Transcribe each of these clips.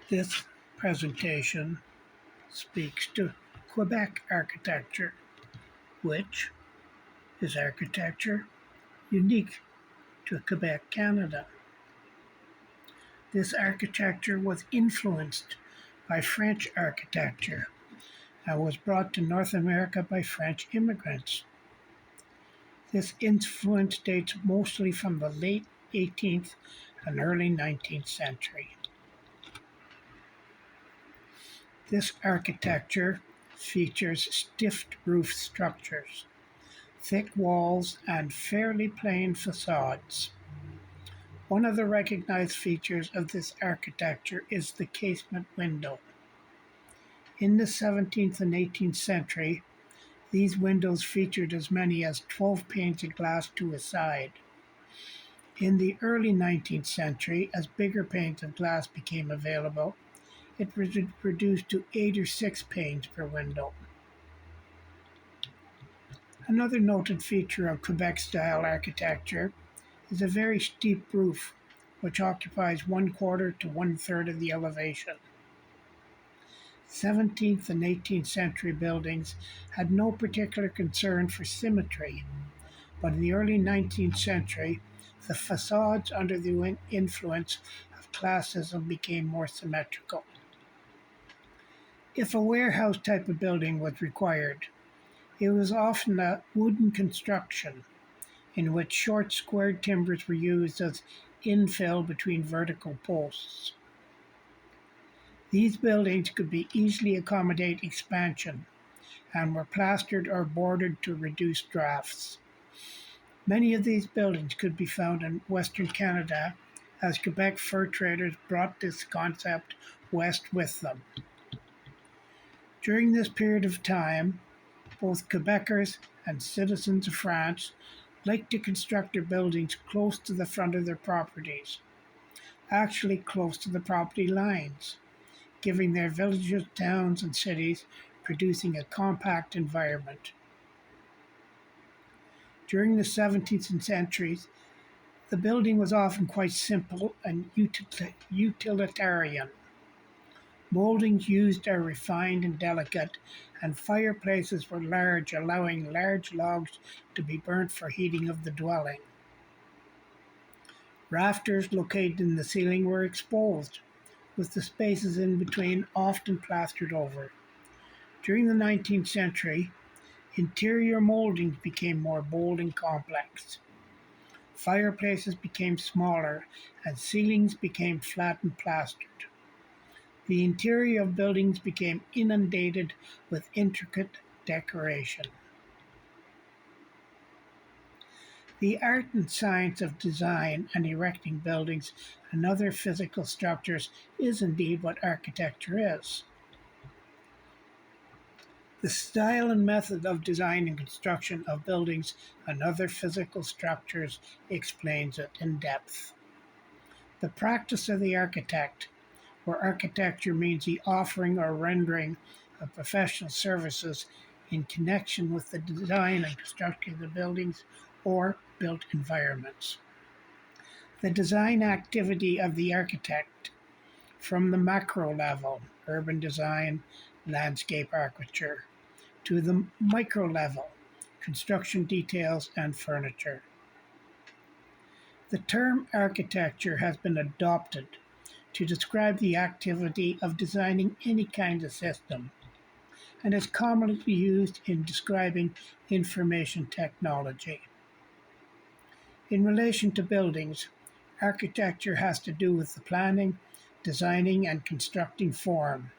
This presentation speaks to Quebec architecture, which is architecture unique to Quebec, Canada. This architecture was influenced by French architecture and was brought to North America by French immigrants. This influence dates mostly from the late 18th and early 19th century. This architecture features stiff roof structures, thick walls, and fairly plain facades. One of the recognized features of this architecture is the casement window. In the 17th and 18th century, these windows featured as many as 12 panes of glass to a side. In the early 19th century, as bigger panes of glass became available, it was reduced to 8 or 6 panes per window. Another noted feature of Quebec-style architecture is a very steep roof, which occupies 1/4 to 1/3 of the elevation. 17th and 18th century buildings had no particular concern for symmetry, but in the early 19th century, the facades under the influence of classism became more symmetrical. If a warehouse type of building was required, it was often a wooden construction in which short squared timbers were used as infill between vertical posts. These buildings could be easily accommodate expansion and were plastered or bordered to reduce drafts. Many of these buildings could be found in Western Canada as Quebec fur traders brought this concept west with them. During this period of time, both Quebecers and citizens of France liked to construct their buildings close to the front of their properties, actually close to the property lines, giving their villages, towns, and cities producing a compact environment. During the 17th centuries, the building was often quite simple and utilitarian. Moldings used are refined and delicate, and fireplaces were large, allowing large logs to be burnt for heating of the dwelling. Rafters located in the ceiling were exposed, with the spaces in between often plastered over. During the 19th century, interior moldings became more bold and complex. Fireplaces became smaller, and ceilings became flat and plastered. The interior of buildings became inundated with intricate decoration. The art and science of design and erecting buildings and other physical structures is indeed what architecture is. The style and method of design and construction of buildings and other physical structures explains it in depth. The practice of the architect, where architecture means the offering or rendering of professional services in connection with the design and construction of the buildings or built environments. The design activity of the architect, from the macro level, urban design, landscape architecture, to the micro level, construction details and furniture. The term architecture has been adopted to describe the activity of designing any kind of system, and is commonly used in describing information technology. In relation to buildings, architecture has to do with the planning, designing, and constructing form,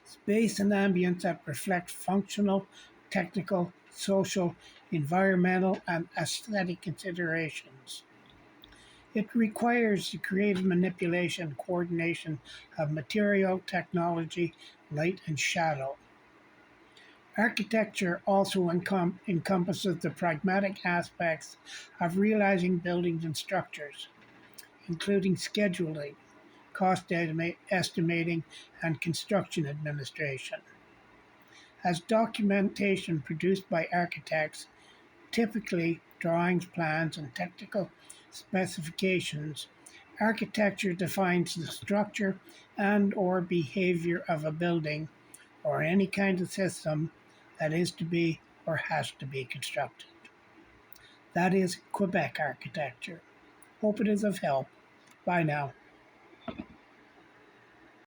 space and ambience that reflect functional, technical, social, environmental, and aesthetic considerations. It requires the creative manipulation and coordination of material, technology, light, and shadow. Architecture also encompasses the pragmatic aspects of realizing buildings and structures, including scheduling, cost estimating, and construction administration. As documentation produced by architects, typically drawings, plans, and technical specifications Architecture defines the structure and or behavior of a building or any kind of system that is to be or has to be constructed. That is Quebec architecture. Hope it is of help. Bye now.